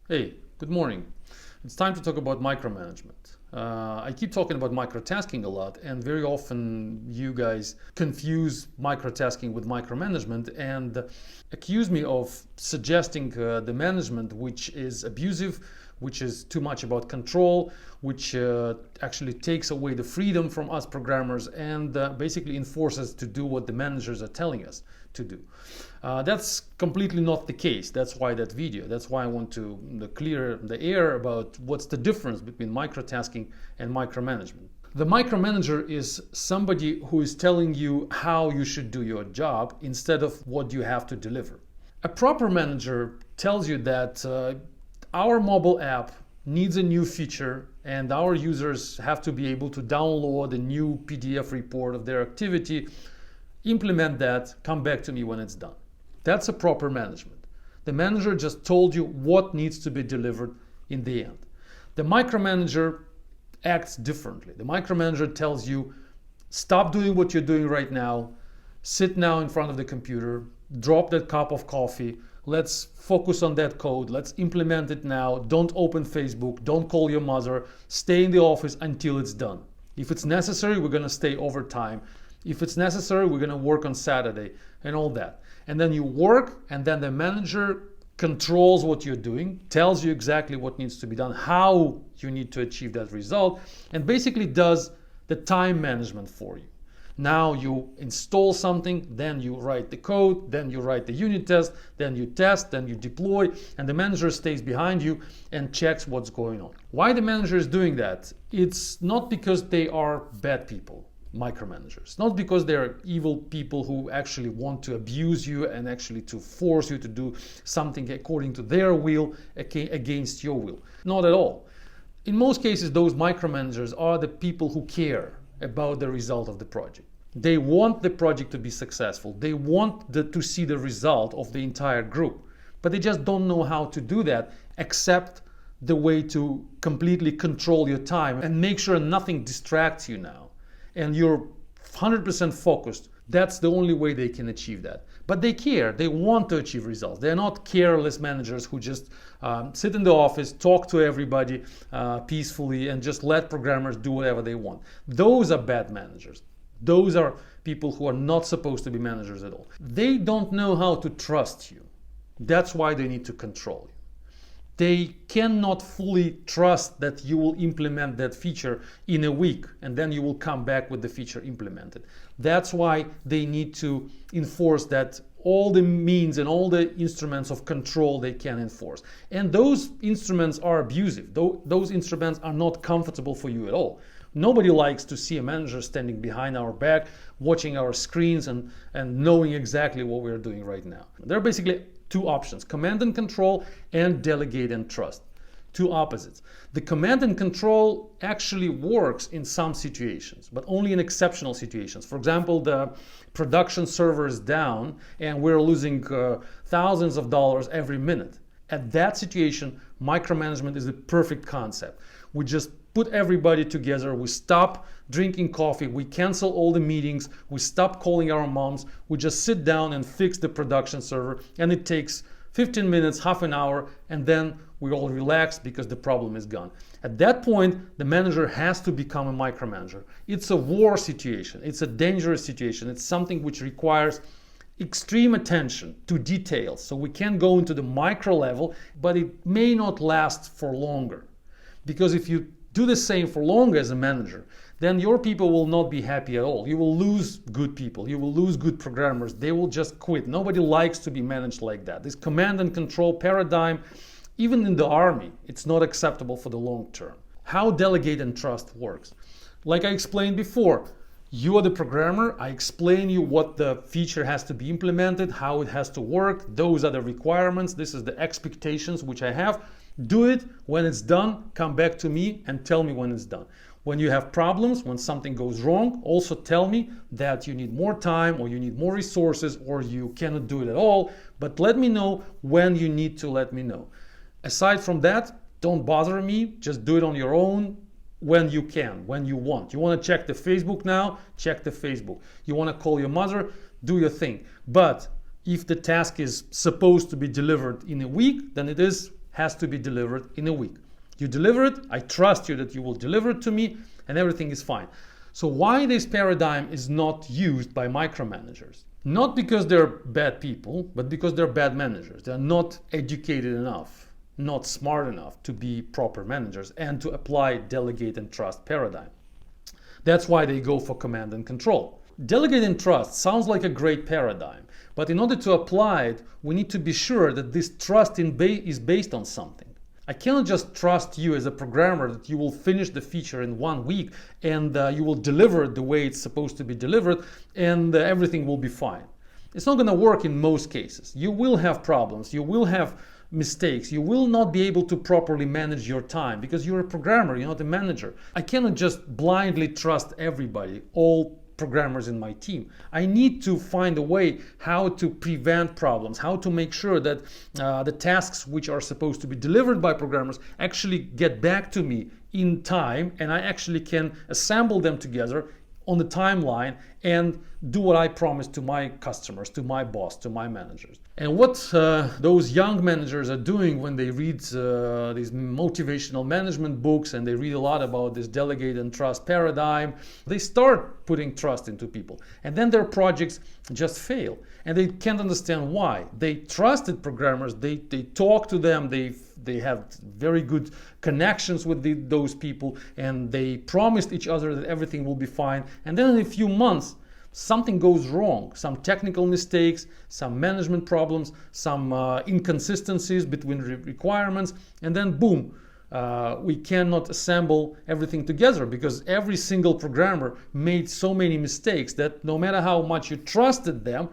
Hey, good morning. It's time to talk about micromanagement. I keep talking about microtasking a lot, and very often you guys confuse microtasking with micromanagement and accuse me of suggesting the management which is abusive, which is too much about control, which actually takes away the freedom from us programmers and basically enforces to do what the managers are telling us to do. That's completely not the case. That's why that video. That's why I want to clear the air about what's the difference between microtasking and micromanagement. The micromanager is somebody who is telling you how you should do your job instead of what you have to deliver. A proper manager tells you that our mobile app needs a new feature and our users have to be able to download a new PDF report of their activity, implement that, come back to me when it's done. That's a proper management. The manager just told you what needs to be delivered in the end. The micromanager acts differently. The micromanager tells you, stop doing what you're doing right now, sit now in front of the computer, drop that cup of coffee, let's focus on that code, let's implement it now, don't open Facebook, don't call your mother, stay in the office until it's done. If it's necessary, we're gonna stay overtime. If it's necessary, we're gonna work on Saturday and all that. And then you work, and then the manager controls what you're doing, tells you exactly what needs to be done, how you need to achieve that result, and basically does the time management for you. Now you install something, then you write the code, then you write the unit test, then you test, then you deploy, and the manager stays behind you and checks what's going on. Why the manager is doing that? It's not because they are bad people, micromanagers. Not because they're evil people who actually want to abuse you and actually to force you to do something according to their will against your will. Not at all. In most cases, those micromanagers are the people who care about the result of the project. They want the project to be successful. They want to see the result of the entire group, but they just don't know how to do that except the way to completely control your time and make sure nothing distracts you now. And you're 100% focused. That's the only way they can achieve that. But they care, they want to achieve results. They're not careless managers who just sit in the office, talk to everybody peacefully and just let programmers do whatever they want. Those are bad managers. Those are people who are not supposed to be managers at all. They don't know how to trust you. That's why they need to control you. They cannot fully trust that you will implement that feature in a week and then you will come back with the feature implemented. That's why they need to enforce that all the means and all the instruments of control they can enforce. And those instruments are abusive. Those instruments are not comfortable for you at all. Nobody likes to see a manager standing behind our back, watching our screens and knowing exactly what we're doing right now. There are basically two options: command and control and delegate and trust. Two opposites. The command and control actually works in some situations, but only in exceptional situations. For example, the production server is down and we're losing thousands of dollars every minute. At that situation, micromanagement is the perfect concept. We just put everybody together, we stop drinking coffee, we cancel all the meetings, we stop calling our moms, we just sit down and fix the production server, and it takes 15 minutes, half an hour, and then we all relax because the problem is gone. At that point, the manager has to become a micromanager. It's a war situation, it's a dangerous situation, it's something which requires extreme attention to details. So we can go into the micro level, but it may not last for longer. Because if you do the same for long as a manager, then your people will not be happy at all. You will lose good people. You will lose good programmers. They will just quit. Nobody likes to be managed like that. This command and control paradigm, even in the army, it's not acceptable for the long term. How delegate and trust works? Like I explained before, you are the programmer. I explain you what the feature has to be implemented, how it has to work. Those are the requirements. This is the expectations which I have. Do it. When it's done, come back to me and tell me when it's done. When you have problems, when something goes wrong, also tell me that you need more time or you need more resources or you cannot do it at all, but let me know when you need to let me know. Aside from that, don't bother me, just do it on your own when you can, when you want. You want to check the Facebook now, check the Facebook. You want to call your mother, do your thing. But if the task is supposed to be delivered in a week, then it is has to be delivered in a week. You deliver it, I trust you that you will deliver it to me, and everything is fine. So why this paradigm is not used by micromanagers? Not because they're bad people, but because they're bad managers. They're not educated enough, not smart enough to be proper managers and to apply delegate and trust paradigm. That's why they go for command and control. Delegate and trust sounds like a great paradigm, but in order to apply it, we need to be sure that this trust is based on something. I cannot just trust you as a programmer that you will finish the feature in 1 week and you will deliver it the way it's supposed to be delivered and everything will be fine. It's not going to work in most cases. You will have problems, you will have mistakes, you will not be able to properly manage your time because you're a programmer, you're not a manager. I cannot just blindly trust everybody, all programmers in my team. I need to find a way how to prevent problems, how to make sure that the tasks which are supposed to be delivered by programmers actually get back to me in time and I actually can assemble them together on the timeline and do what I promised to my customers, to my boss, to my managers. And what those young managers are doing when they read these motivational management books and they read a lot about this delegate and trust paradigm, they start putting trust into people. And then their projects just fail. And they can't understand why. They trusted programmers, they talk to them, they have very good connections with those people, and they promised each other that everything will be fine. And then in a few months, something goes wrong, some technical mistakes, some management problems, some inconsistencies between requirements, and then boom, we cannot assemble everything together because every single programmer made so many mistakes that no matter how much you trusted them,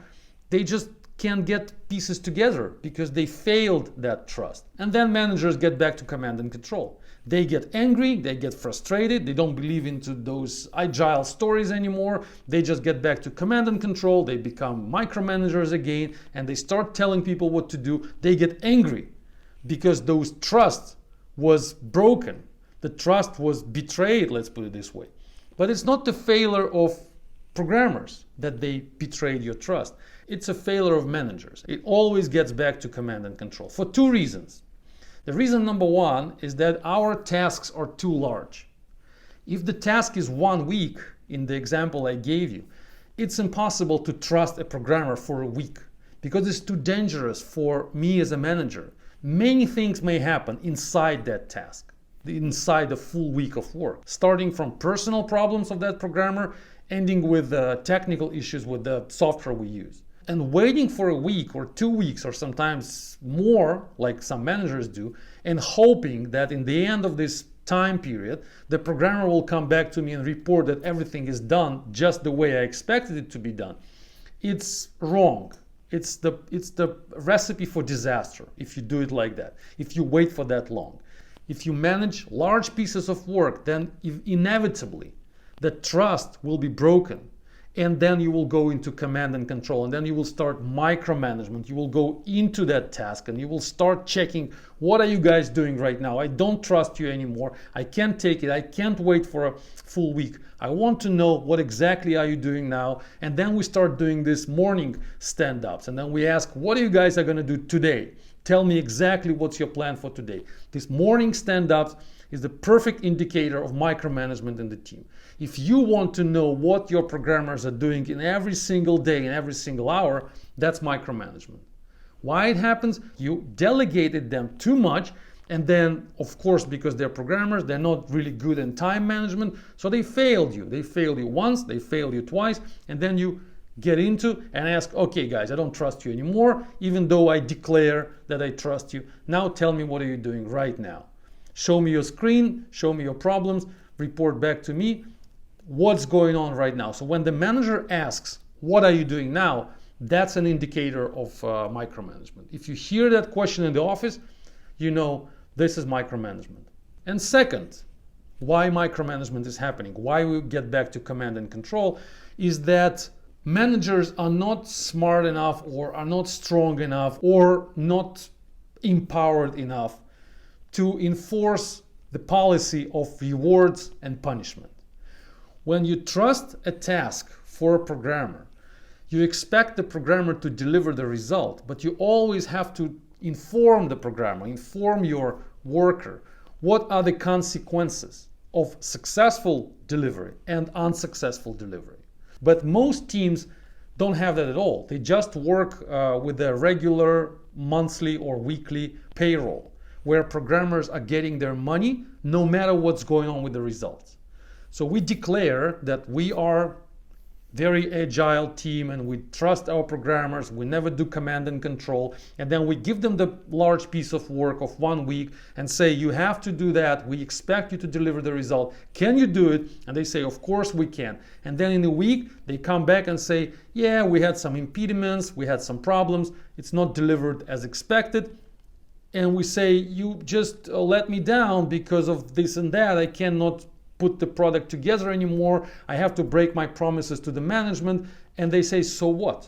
they just can't get pieces together because they failed that trust. And then managers get back to command and control. They get angry, they get frustrated, they don't believe into those agile stories anymore. They just get back to command and control, they become micromanagers again, and they start telling people what to do. They get angry because those trust was broken. The trust was betrayed, let's put it this way. But it's not the failure of programmers that they betrayed your trust. It's a failure of managers. It always gets back to command and control for two reasons. The reason number one is that our tasks are too large. If the task is 1 week, in the example I gave you, it's impossible to trust a programmer for a week because it's too dangerous for me as a manager. Many things may happen inside that task, inside a full week of work, starting from personal problems of that programmer, ending with technical issues with the software we use. And waiting for a week or 2 weeks or sometimes more, like some managers do, and hoping that in the end of this time period, the programmer will come back to me and report that everything is done just the way I expected it to be done. It's wrong. It's the recipe for disaster if you do it like that, if you wait for that long. If you manage large pieces of work, then inevitably the trust will be broken. And then you will go into command and control, and then you will start micromanagement. You will go into that task and you will start checking, what are you guys doing right now? I don't trust you anymore. I can't take it. I can't wait for a full week. I want to know what exactly are you doing now. And then we start doing this morning stand-ups, and then we ask, what are you guys are going to do today? Tell me exactly what's your plan for today. This morning stand-ups is the perfect indicator of micromanagement in the team. If you want to know what your programmers are doing in every single day, in every single hour, that's micromanagement. Why it happens? You delegated them too much, and then, of course, because they're programmers, they're not really good in time management, so they failed you. They failed you once, they failed you twice, and then you get into and ask, okay guys, I don't trust you anymore, even though I declare that I trust you. Now tell me, what are you doing right now? Show me your screen, show me your problems, report back to me what's going on right now. So when the manager asks, what are you doing now? That's an indicator of micromanagement. If you hear that question in the office, you know this is micromanagement. And second, why micromanagement is happening, why we get back to command and control, is that managers are not smart enough or are not strong enough or not empowered enough to enforce the policy of rewards and punishment. When you trust a task for a programmer, you expect the programmer to deliver the result, but you always have to inform the programmer, inform your worker. What are the consequences of successful delivery and unsuccessful delivery? But most teams don't have that at all. They just work with a regular monthly or weekly payroll, where programmers are getting their money no matter what's going on with the results. So we declare that we are very agile team and we trust our programmers. We never do command and control. And then we give them the large piece of work of 1 week and say, you have to do that. We expect you to deliver the result. Can you do it? And they say, of course we can. And then in a week, they come back and say, yeah, we had some impediments. We had some problems. It's not delivered as expected. And we say, you just let me down because of this and that. I cannot put the product together anymore. I have to break my promises to the management. And they say, so what?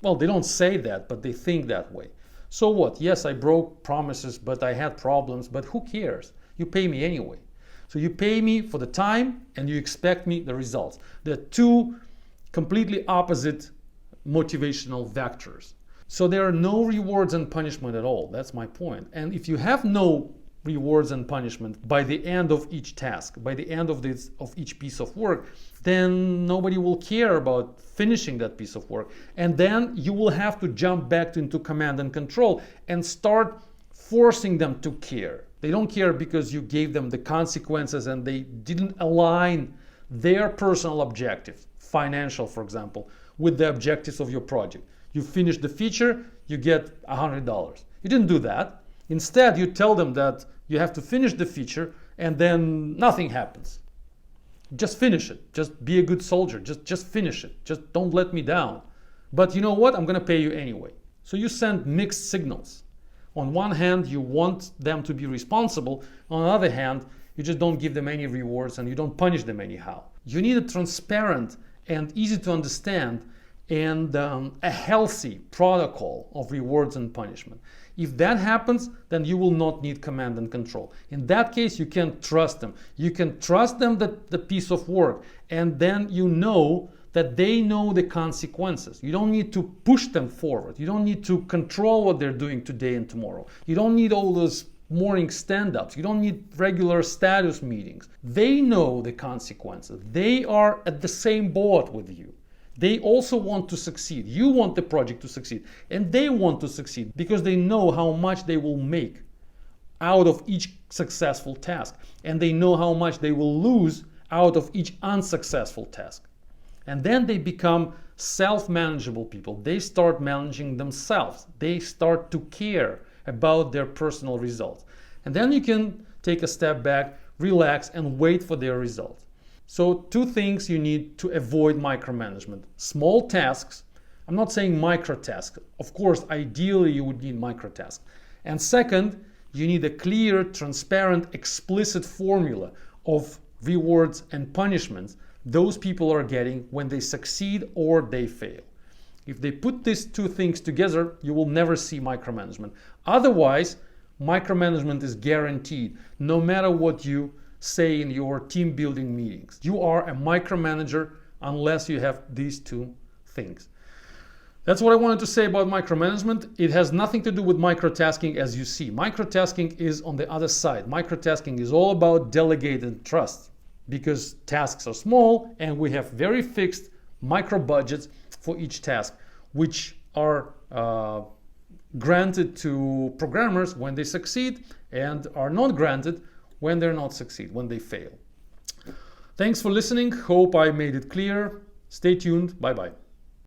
Well, they don't say that, but they think that way. So what? Yes, I broke promises, but I had problems, but who cares? You pay me anyway. So you pay me for the time and you expect me the results. They're two completely opposite motivational vectors. So there are no rewards and punishment at all. That's my point. And if you have no rewards and punishment by the end of each task, by the end of each piece of work, then nobody will care about finishing that piece of work. And then you will have to jump back into command and control and start forcing them to care. They don't care because you gave them the consequences and they didn't align their personal objectives, financial, for example, with the objectives of your project. You finish the feature, you get $100. You didn't do that. Instead, you tell them that you have to finish the feature and then nothing happens. Just finish it. Just be a good soldier. Just finish it. Just don't let me down. But you know what? I'm going to pay you anyway. So you send mixed signals. On one hand, you want them to be responsible. On the other hand, you just don't give them any rewards and you don't punish them anyhow. You need a transparent and easy to understand and a healthy protocol of rewards and punishment. If that happens, then you will not need command and control. In that case, you can trust them. You can trust them that the piece of work, and then you know that they know the consequences. You don't need to push them forward. You don't need to control what they're doing today and tomorrow. You don't need all those morning stand-ups. You don't need regular status meetings. They know the consequences. They are at the same boat with you. They also want to succeed. You want the project to succeed. And they want to succeed because they know how much they will make out of each successful task. And they know how much they will lose out of each unsuccessful task. And then they become self-manageable people. They start managing themselves. They start to care about their personal results. And then you can take a step back, relax, and wait for their results. So 2 things you need to avoid micromanagement. Small tasks. I'm not saying micro tasks. Of course, ideally you would need micro tasks. And second, you need a clear, transparent, explicit formula of rewards and punishments those people are getting when they succeed or they fail. If they put these 2 things together, you will never see micromanagement. Otherwise, micromanagement is guaranteed, no matter what you say in your team building meetings. You are a micromanager unless you have these 2 things. That's what I wanted to say about micromanagement. It has nothing to do with microtasking as you see. Microtasking is on the other side. Microtasking is all about delegated trust because tasks are small and we have very fixed micro budgets for each task, which are granted to programmers when they succeed and are not granted when they're not succeed, when they fail. Thanks for listening. Hope I made it clear. Stay tuned. Bye-bye.